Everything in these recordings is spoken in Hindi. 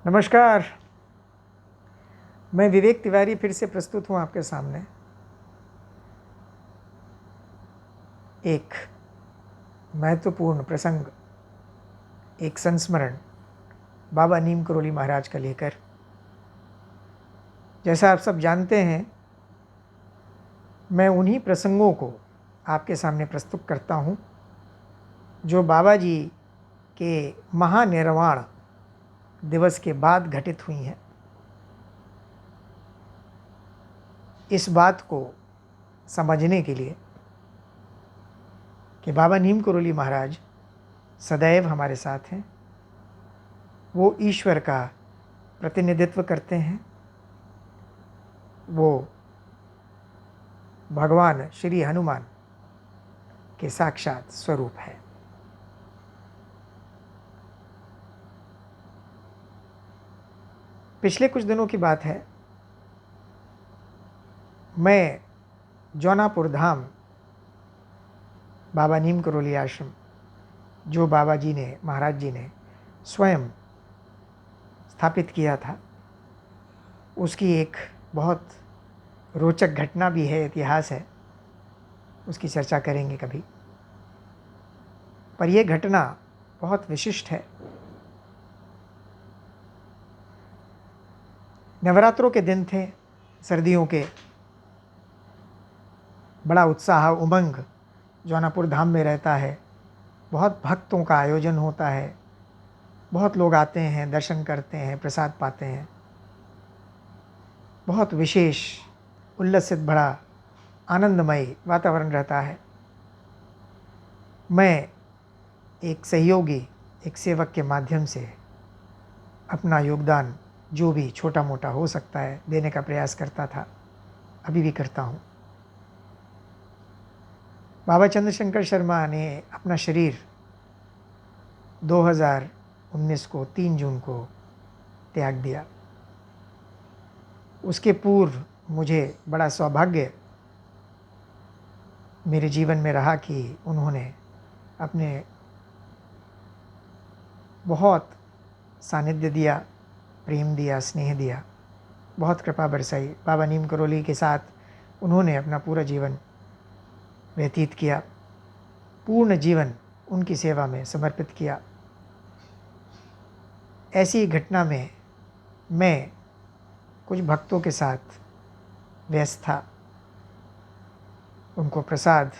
नमस्कार। मैं विवेक तिवारी फिर से प्रस्तुत हूँ आपके सामने एक महत्वपूर्ण प्रसंग, एक संस्मरण बाबा नीम करोली महाराज का लेकर। जैसा आप सब जानते हैं, मैं उन्हीं प्रसंगों को आपके सामने प्रस्तुत करता हूँ जो बाबा जी के महानिर्वाण दिवस के बाद घटित हुई हैं। इस बात को समझने के लिए कि बाबा नीम करोली महाराज सदैव हमारे साथ हैं, वो ईश्वर का प्रतिनिधित्व करते हैं, वो भगवान श्री हनुमान के साक्षात स्वरूप है। पिछले कुछ दिनों की बात है, मैं जौनापुर धाम बाबा नीम करोली आश्रम, जो बाबा जी ने, महाराज जी ने स्वयं स्थापित किया था, उसकी एक बहुत रोचक घटना भी है, इतिहास है, उसकी चर्चा करेंगे कभी। पर यह घटना बहुत विशिष्ट है। नवरात्रों के दिन थे, सर्दियों के। बड़ा उत्साह, उमंग जौनापुर धाम में रहता है। बहुत भक्तों का आयोजन होता है, बहुत लोग आते हैं, दर्शन करते हैं, प्रसाद पाते हैं। बहुत विशेष, उल्लसित भरा, आनंदमय वातावरण रहता है। मैं एक सहयोगी, एक सेवक के माध्यम से अपना योगदान, जो भी छोटा मोटा हो सकता है, देने का प्रयास करता था, अभी भी करता हूँ। बाबा चंद्रशंकर शर्मा ने अपना शरीर 2019 को 3 जून को त्याग दिया। उसके पूर्व मुझे बड़ा सौभाग्य मेरे जीवन में रहा कि उन्होंने अपने बहुत सानिध्य दिया, प्रेम दिया, स्नेह दिया, बहुत कृपा बरसाई। बाबा नीम करोली के साथ उन्होंने अपना पूरा जीवन व्यतीत किया, पूर्ण जीवन उनकी सेवा में समर्पित किया। ऐसी घटना में मैं कुछ भक्तों के साथ व्यस्त था, उनको प्रसाद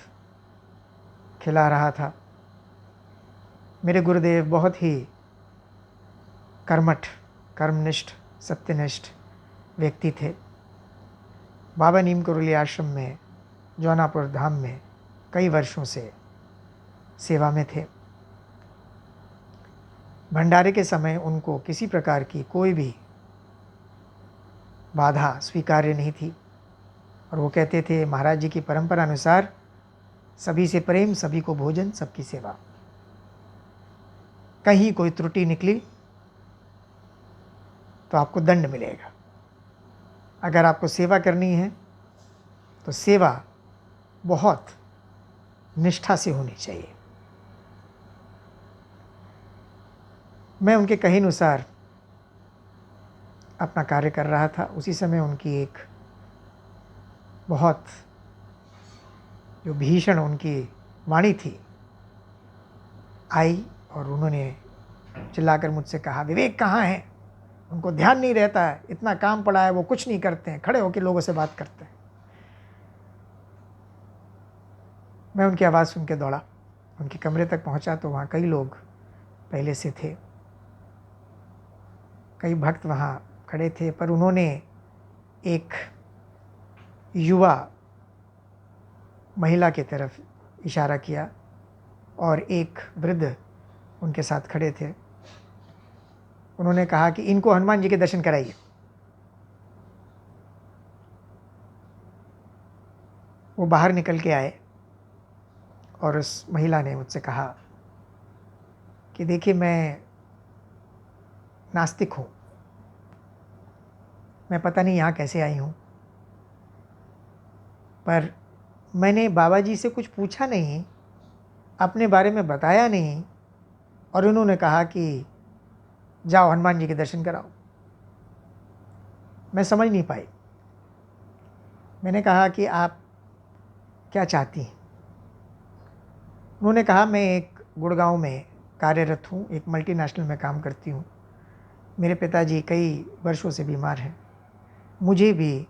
खिला रहा था। मेरे गुरुदेव बहुत ही कर्मठ, कर्मनिष्ठ, सत्यनिष्ठ व्यक्ति थे। बाबा नीम करोली आश्रम में, जौनापुर धाम में कई वर्षों से सेवा में थे। भंडारे के समय उनको किसी प्रकार की कोई भी बाधा स्वीकार्य नहीं थी, और वो कहते थे, महाराज जी की परंपरा अनुसार सभी से प्रेम, सभी को भोजन, सबकी सेवा। कहीं कोई त्रुटि निकली तो आपको दंड मिलेगा। अगर आपको सेवा करनी है तो सेवा बहुत निष्ठा से होनी चाहिए। मैं उनके कहे अनुसार अपना कार्य कर रहा था। उसी समय उनकी एक बहुत जो भीषण उनकी वाणी थी आई, और उन्होंने चिल्लाकर मुझसे कहा, विवेक कहाँ हैं? उनको ध्यान नहीं रहता है, इतना काम पड़ा है, वो कुछ नहीं करते हैं, खड़े होकर लोगों से बात करते हैं। मैं उनकी आवाज़ सुन के दौड़ा, उनके कमरे तक पहुंचा तो वहाँ कई लोग पहले से थे, कई भक्त वहाँ खड़े थे। पर उन्होंने एक युवा महिला की तरफ इशारा किया और एक वृद्ध उनके साथ खड़े थे। उन्होंने कहा कि इनको हनुमान जी के दर्शन कराइए। वो बाहर निकल के आए और उस महिला ने मुझसे कहा कि देखिए, मैं नास्तिक हूँ, मैं पता नहीं यहाँ कैसे आई हूँ, पर मैंने बाबा जी से कुछ पूछा नहीं, अपने बारे में बताया नहीं, और उन्होंने कहा कि जाओ हनुमान जी के दर्शन कराओ। मैं समझ नहीं पाई। मैंने कहा कि आप क्या चाहती हैं? उन्होंने कहा मैं एक गुड़गांव में कार्यरत हूँ, एक मल्टीनेशनल में काम करती हूँ। मेरे पिताजी कई वर्षों से बीमार हैं। मुझे भी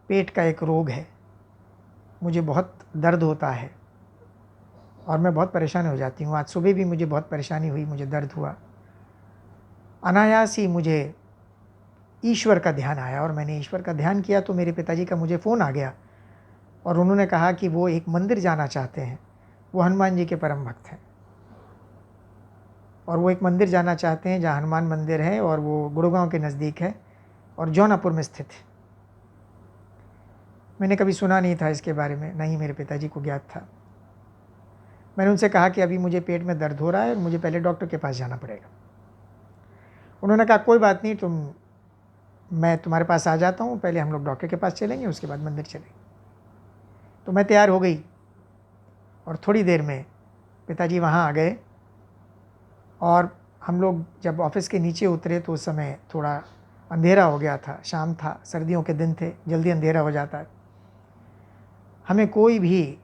पेट का एक रोग है, मुझे बहुत दर्द होता है और मैं बहुत परेशान हो जाती हूँ। आज सुबह भी मुझे बहुत परेशानी हुई, मुझे दर्द हुआ। अनायास ही मुझे ईश्वर का ध्यान आया और मैंने ईश्वर का ध्यान किया तो मेरे पिताजी का मुझे फ़ोन आ गया और उन्होंने कहा कि वो एक मंदिर जाना चाहते हैं। वो हनुमान जी के परम भक्त हैं और वो एक मंदिर जाना चाहते हैं जहाँ हनुमान मंदिर है और वो गुड़गांव के नज़दीक है और जौनापुर में स्थित है। मैंने कभी सुना नहीं था इसके बारे में, नहीं मेरे पिताजी को ज्ञात था। मैंने उनसे कहा कि अभी मुझे पेट में दर्द हो रहा है और मुझे पहले डॉक्टर के पास जाना पड़ेगा। उन्होंने कहा कोई बात नहीं, मैं तुम्हारे पास आ जाता हूँ, पहले हम लोग डॉक्टर के पास चलेंगे, उसके बाद मंदिर चलेंगे। तो मैं तैयार हो गई और थोड़ी देर में पिताजी वहाँ आ गए और हम लोग जब ऑफिस के नीचे उतरे तो उस समय थोड़ा अंधेरा हो गया था, शाम था, सर्दियों के दिन थे, जल्दी अंधेरा हो जाता है। हमें कोई भी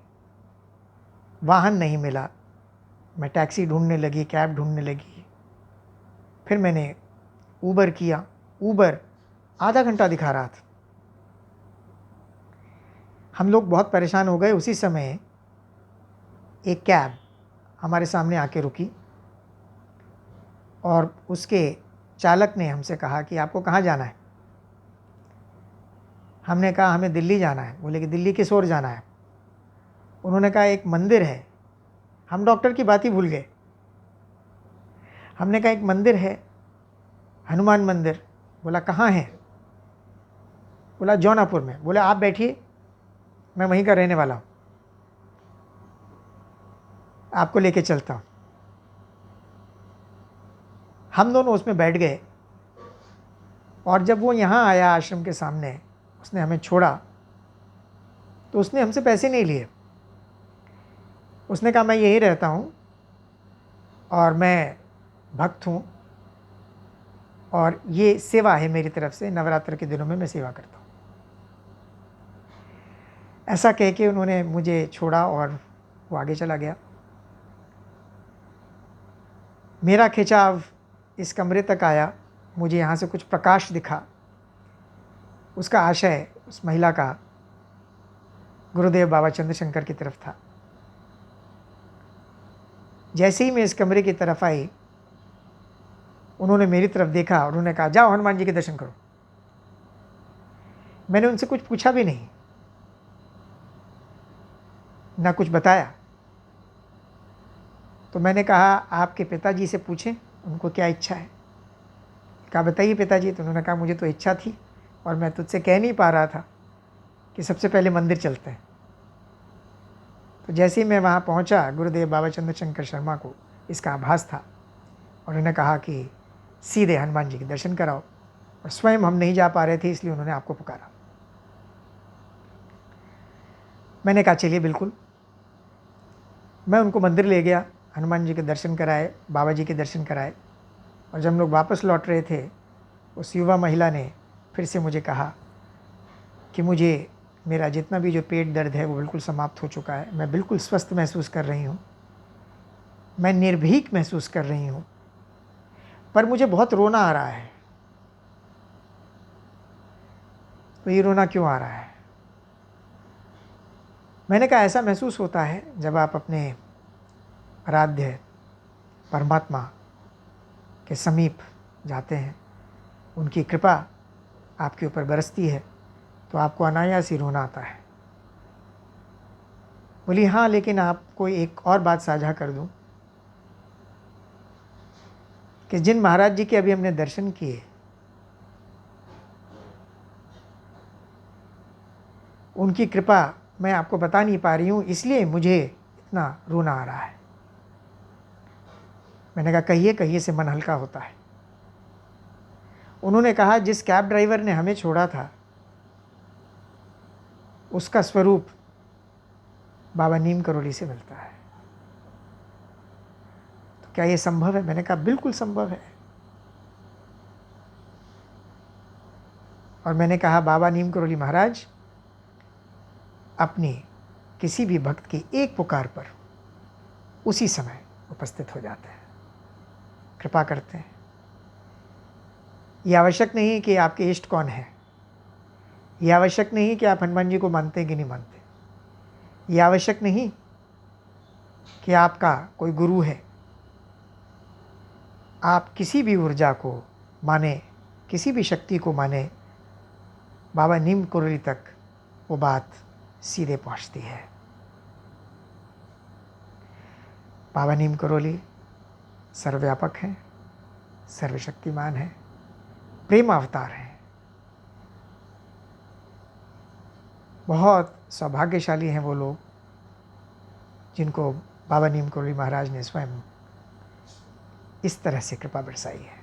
वाहन नहीं मिला। मैं टैक्सी ढूंढने लगी, कैब ढूंढने लगी। फिर मैंने ऊबर किया। ऊबर आधा घंटा दिखा रहा था। हम लोग बहुत परेशान हो गए। उसी समय एक कैब हमारे सामने आके रुकी और उसके चालक ने हमसे कहा कि आपको कहाँ जाना है? हमने कहा हमें दिल्ली जाना है। बोले कि दिल्ली किस ओर जाना है? उन्होंने कहा एक मंदिर है। हम डॉक्टर की बात ही भूल गए। हमने कहा एक मंदिर है, हनुमान मंदिर। बोला कहाँ है? बोला जौनापुर में। बोले आप बैठिए, मैं वहीं का रहने वाला हूँ, आपको लेके चलता हूँ। हम दोनों उसमें बैठ गए और जब वो यहाँ आया आश्रम के सामने, उसने हमें छोड़ा तो उसने हमसे पैसे नहीं लिए। उसने कहा मैं यहीं रहता हूँ और मैं भक्त हूँ और ये सेवा है मेरी तरफ से, नवरात्र के दिनों में मैं सेवा करता हूँ। ऐसा कह के उन्होंने मुझे छोड़ा और वो आगे चला गया। मेरा खिंचाव इस कमरे तक आया। मुझे यहाँ से कुछ प्रकाश दिखा। उसका आशय उस महिला का गुरुदेव बाबा चंद्रशंकर की तरफ था। जैसे ही मैं इस कमरे की तरफ आई, उन्होंने मेरी तरफ देखा और उन्होंने कहा जाओ हनुमान जी के दर्शन करो। मैंने उनसे कुछ पूछा भी नहीं, ना कुछ बताया। तो मैंने कहा आपके पिताजी से पूछें उनको क्या इच्छा है। कहा बताइए पिताजी। तो उन्होंने कहा मुझे तो इच्छा थी और मैं तुझसे कह नहीं पा रहा था कि सबसे पहले मंदिर चलते हैं। तो जैसे ही मैं वहाँ पहुँचा, गुरुदेव बाबा चंद्रशंकर शर्मा को इसका आभास था और उन्होंने कहा कि सीधे हनुमान जी के दर्शन कराओ। और स्वयं हम नहीं जा पा रहे थे इसलिए उन्होंने आपको पुकारा। मैंने कहा चलिए बिल्कुल। मैं उनको मंदिर ले गया, हनुमान जी के दर्शन कराए, बाबा जी के दर्शन कराए। और जब हम लोग वापस लौट रहे थे, उस युवा महिला ने फिर से मुझे कहा कि मुझे मेरा जितना भी जो पेट दर्द है वो बिल्कुल समाप्त हो चुका है, मैं बिल्कुल स्वस्थ महसूस कर रही हूँ, मैं निर्भीक महसूस कर रही हूँ, पर मुझे बहुत रोना आ रहा है। तो ये रोना क्यों आ रहा है? मैंने कहा ऐसा महसूस होता है जब आप अपने आराध्य परमात्मा के समीप जाते हैं, उनकी कृपा आपके ऊपर बरसती है तो आपको अनायास ही रोना आता है। बोली हाँ, लेकिन आपको एक और बात साझा कर दूं कि जिन महाराज जी के अभी हमने दर्शन किए, उनकी कृपा मैं आपको बता नहीं पा रही हूँ, इसलिए मुझे इतना रोना आ रहा है। मैंने कहा कहिए कहिए से मन हल्का होता है। उन्होंने कहा जिस कैब ड्राइवर ने हमें छोड़ा था उसका स्वरूप बाबा नीम करोली से मिलता है। तो क्या ये संभव है? मैंने कहा बिल्कुल संभव है। और मैंने कहा बाबा नीम करोली महाराज अपनी किसी भी भक्त की एक पुकार पर उसी समय उपस्थित हो जाते हैं, कृपा करते हैं। ये आवश्यक नहीं कि आपके इष्ट कौन है, ये आवश्यक नहीं कि आप हनुमान जी को मानते हैं कि नहीं मानते, ये आवश्यक नहीं कि आपका कोई गुरु है। आप किसी भी ऊर्जा को माने, किसी भी शक्ति को माने, बाबा नीम करोली तक वो बात सीधे पहुंचती है। बाबा नीम करोली सर्वव्यापक हैं, सर्वशक्तिमान हैं, प्रेम अवतार हैं। बहुत सौभाग्यशाली हैं वो लोग जिनको बाबा नीम करोली महाराज ने स्वयं इस तरह से कृपा बरसाई है।